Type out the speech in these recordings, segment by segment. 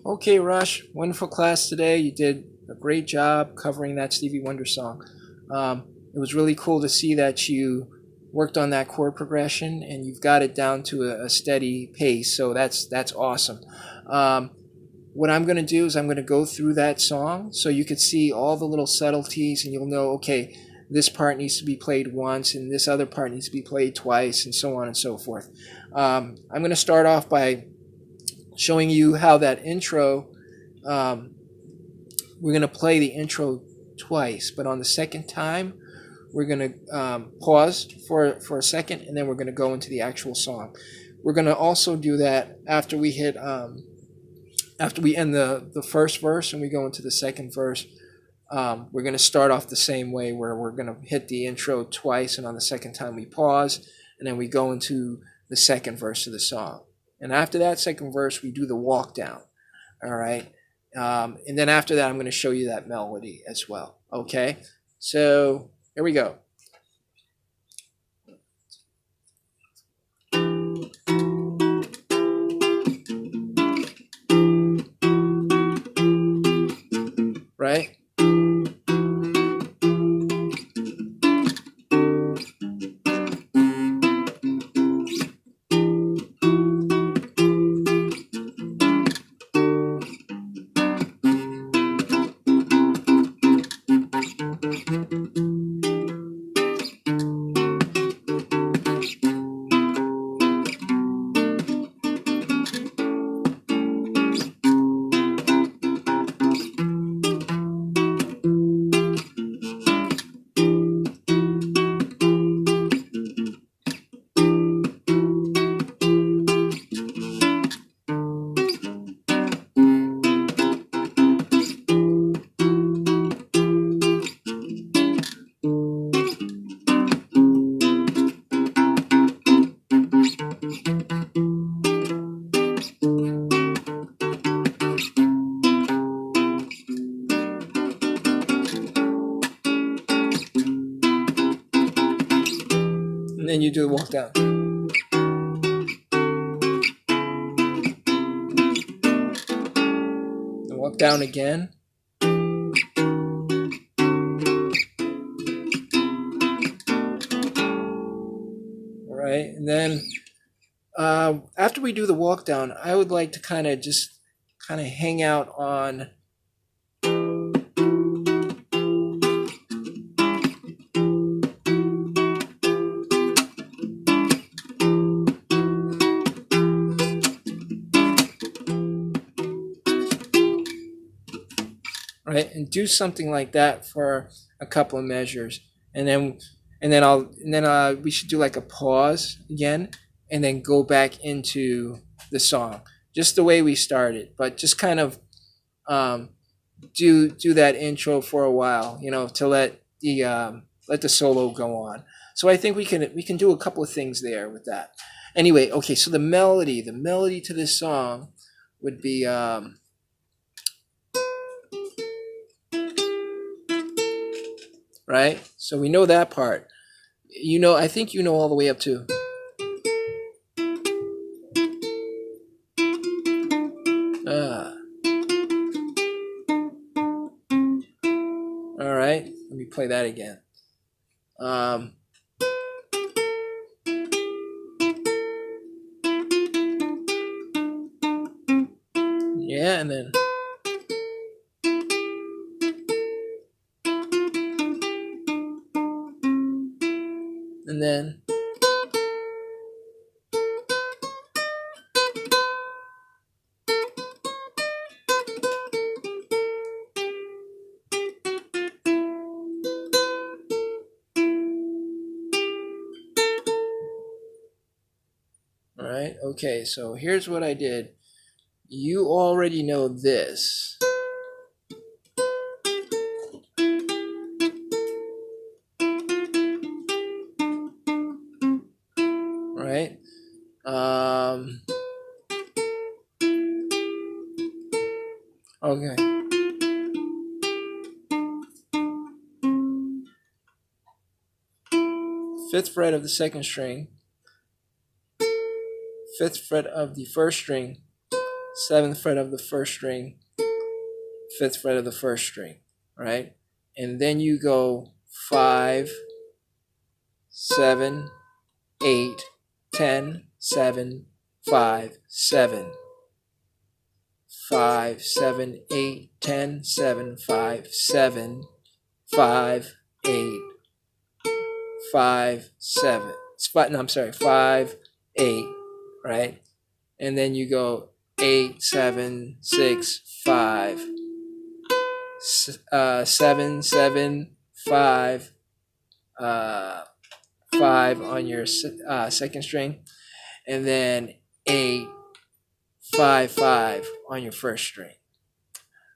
Okay, Rush, wonderful class today. You did a great job covering that Stevie Wonder song. It was really cool to see that you worked on that chord progression and you've got it down to a steady pace. So that's awesome. Um, what I'm going to do is I'm going to go through that song so you could see all the little subtleties and you'll know, okay, this part needs to be played once and this other part needs to be played twice and so on and so forth. I'm going to start off by showing you how that intro, um, we're going to play the intro twice, but on the second time, we're going to pause for a second, and then we're going to go into the actual song. We're going to also do that after we hit, after we end the first verse and we go into the second verse. We're going to start off the same way where we're going to hit the intro twice, and on the second time we pause, and then we go into the second verse of the song. And after that second verse, we do the walk down. All right. And then after that, I'm going to show you that melody as well. Okay. So here we go. Right. And then you do the walk down. And walk down again. All right. And then after we do the walk down, I would like to kind of hang out on right, and do something like that for a couple of measures, and then we should do like a pause again, and then go back into the song, just the way we started, but just kind of do that intro for a while, to let the solo go on. So I think we can do a couple of things there with that. Anyway, okay, so the melody to this song would be right? So we know that part. I think you know all the way up to. All right, let me play that again. Yeah, and then. And then. All right, okay, so here's what I did. You already know this. Right? Okay. Fifth fret of the second string, fifth fret of the first string, 7th fret of the first string, 5th fret of the first string, right? And then you go 5, 7, 8, 10, 7, 5, 7. 5, 7, 8, 10, 7, 5, 7, 5, 8, 5, 7. No, I'm sorry, 5, 8, right? And then you go 8, 7, 6, 5, 7, 7, 5, 5 on your second string, and then 8, 5, 5 on your first string.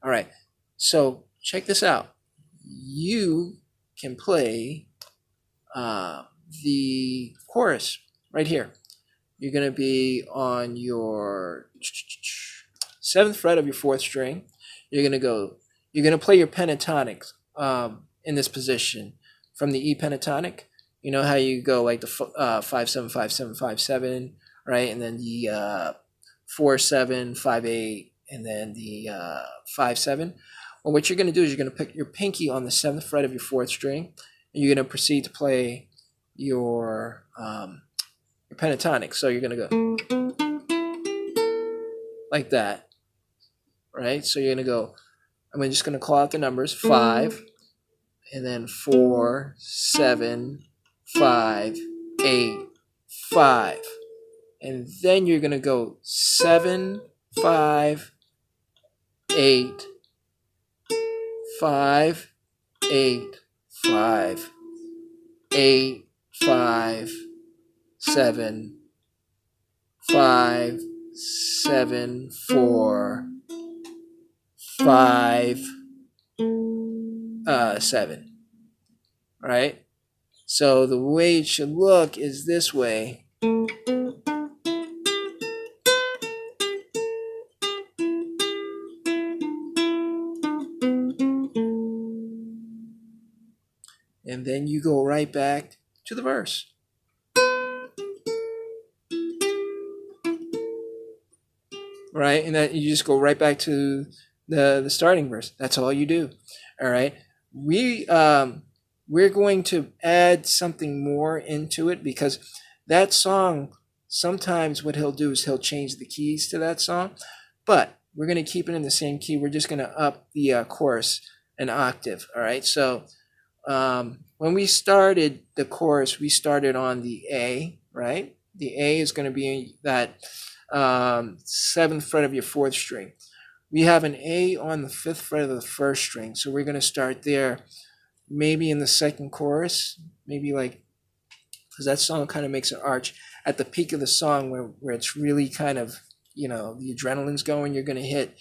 All right, so check this out. You can play the chorus right here. You're going to be on your 7th fret of your 4th string. You're going to play your pentatonic in this position from the E pentatonic. You know how you go like the 5, 7, 5, 7, 5, 7, right? And then the 4, 7, 5, 8, and then the 5, 7. Well, what you're going to do is you're going to put your pinky on the 7th fret of your 4th string, and you're going to proceed to play your pentatonic. So you're going to go like that, right? So you're going to go, I'm just going to call out the numbers, 5, and then 4, 7, 5, 8, 5. And then you're going to go 7, 5, 8, 5, 8, 5, 8, 5, 7, 5, 7, 4, 5, 7. All right? So the way it should look is this way. And then you go right back to the verse. Right? And then you just go right back to the starting verse. That's all you do. All right? We're going to add something more into it, because that song, sometimes what he'll do is he'll change the keys to that song, but we're going to keep it in the same key. We're just going to up the chorus an octave. All right? So when we started the chorus, we started on the A, right? The A is going to be that 7th fret of your 4th string. We have an A on the 5th fret of the 1st string, so we're going to start there, maybe in the second chorus, maybe like, because that song kind of makes an arch at the peak of the song where it's really kind of, the adrenaline's going. You're going to hit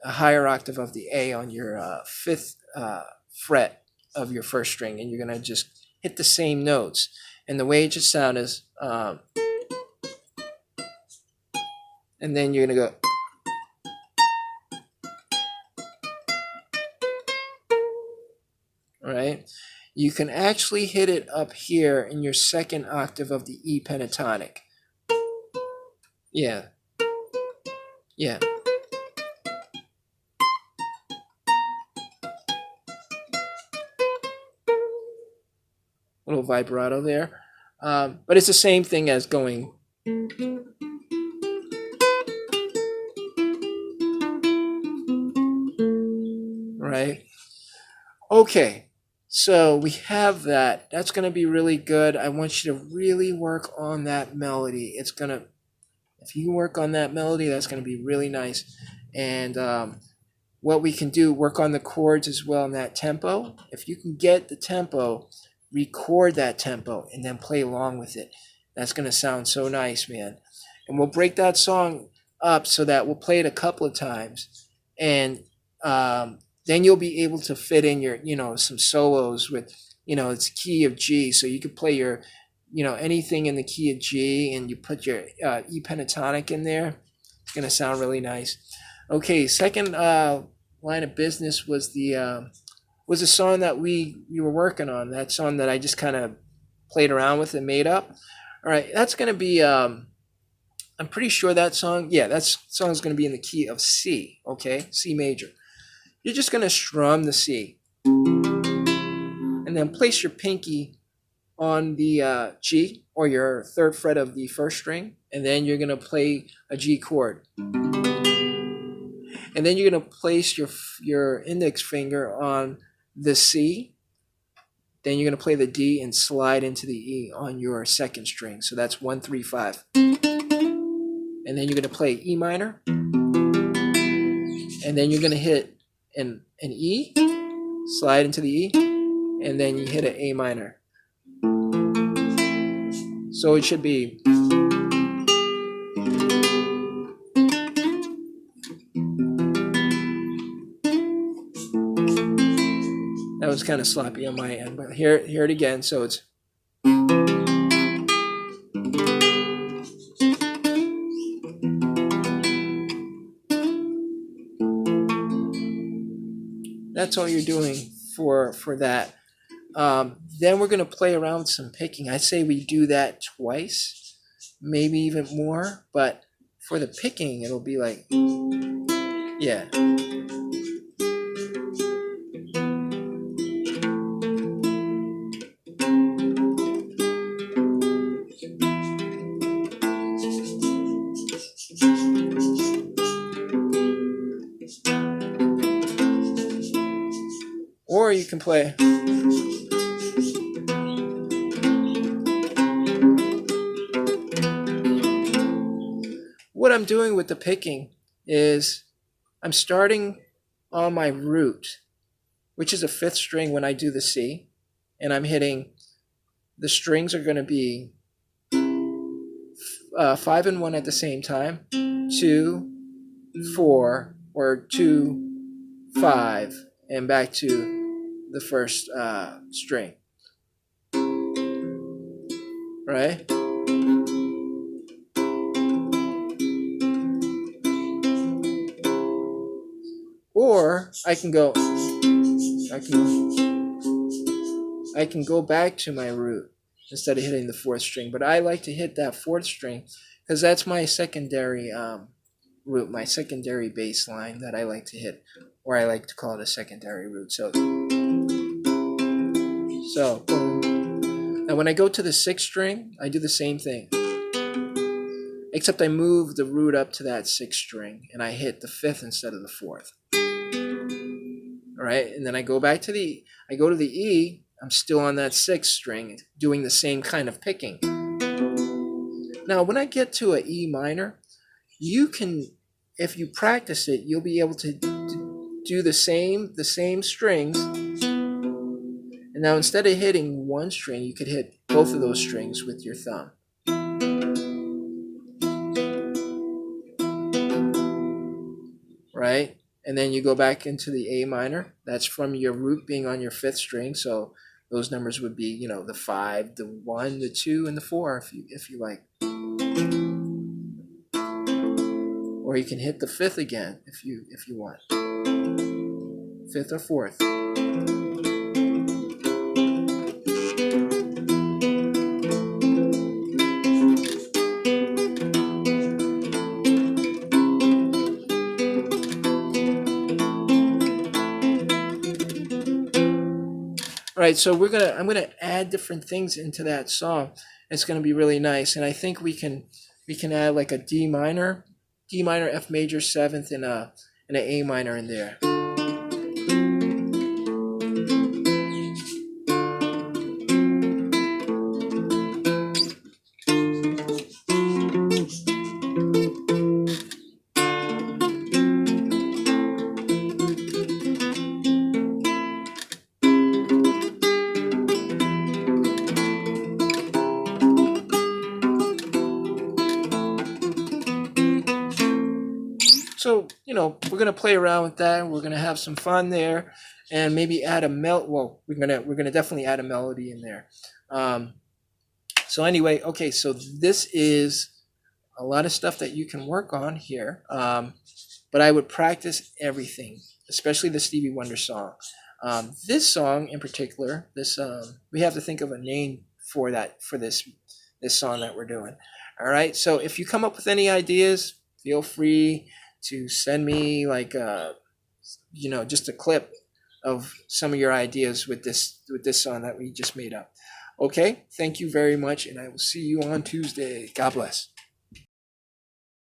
a higher octave of the A on your 5th fret of your 1st string, and you're going to just hit the same notes. And the way it just sounds is, and then you're going to go, all right? You can actually hit it up here in your 2nd octave of the E pentatonic. Yeah. Yeah. Little vibrato there. But it's the same thing as going. Right? Okay. So we have that. That's going to be really good. I want you to really work on that melody. If you work on that melody, that's going to be really nice. And what we can do, work on the chords as well in that tempo. If you can get the tempo, record that tempo and then play along with it. That's going to sound so nice, man. And we'll break that song up so that we'll play it a couple of times. And then you'll be able to fit in your, some solos with, it's key of G. So you could play your, anything in the key of G, and you put your E pentatonic in there. It's going to sound really nice. Okay, second line of business was the song that we were working on. That song that I just kind of played around with and made up. All right, that's going to be I'm pretty sure that song, yeah, that song is going to be in the key of C, okay? C major. You're just going to strum the C and then place your pinky on the G or your third fret of the first string, and then you're going to play a G chord. And then you're going to place your index finger on the C. Then you're going to play the D and slide into the E on your second string. So that's 1, 3, 5. And then you're going to play E minor. And then you're going to hit an E, slide into the E, and then you hit an A minor. So it should be. That was kind of sloppy on my end, but hear it again. So it's. That's all you're doing for that. Then we're going to play around with some picking. I say we do that twice, maybe even more, but for the picking, it'll be like, yeah. Or you can play. What I'm doing with the picking is I'm starting on my root, which is a 5th string when I do the C, and I'm hitting, the strings are going to be 5 and 1 at the same time, 2, 4, or 2, 5, and back to the first string, right? Or I can go back to my root instead of hitting the 4th string. But I like to hit that 4th string because that's my secondary root, my secondary bass line that I like to hit, or I like to call it a secondary root. So now when I go to the 6th string, I do the same thing, except I move the root up to that 6th string and I hit the 5th instead of the 4th. All right, and then I go to the E. I'm still on that 6th string, doing the same kind of picking. Now, when I get to an E minor, you can, if you practice it, you'll be able to do the same strings. And now instead of hitting one string, you could hit both of those strings with your thumb. Right? And then you go back into the A minor. That's from your root being on your 5th string. So those numbers would be, the 5, the 1, the 2, and the 4 if you like. Or you can hit the 5th again if you want. 5th or 4th. All right, so I'm gonna add different things into that song. It's gonna be really nice, and I think we can add like a D minor, F major 7th, and an A minor in there. So, we're going to play around with that. We're going to have some fun there and maybe add a we're going to definitely add a melody in there. So anyway, okay, so this is a lot of stuff that you can work on here. But I would practice everything, especially the Stevie Wonder song. This song in particular, we have to think of a name for this song that we're doing. All right. So if you come up with any ideas, feel free to send me like just a clip of some of your ideas with this song that we just made up. Okay. Thank you very much, and I will see you on Tuesday. God bless.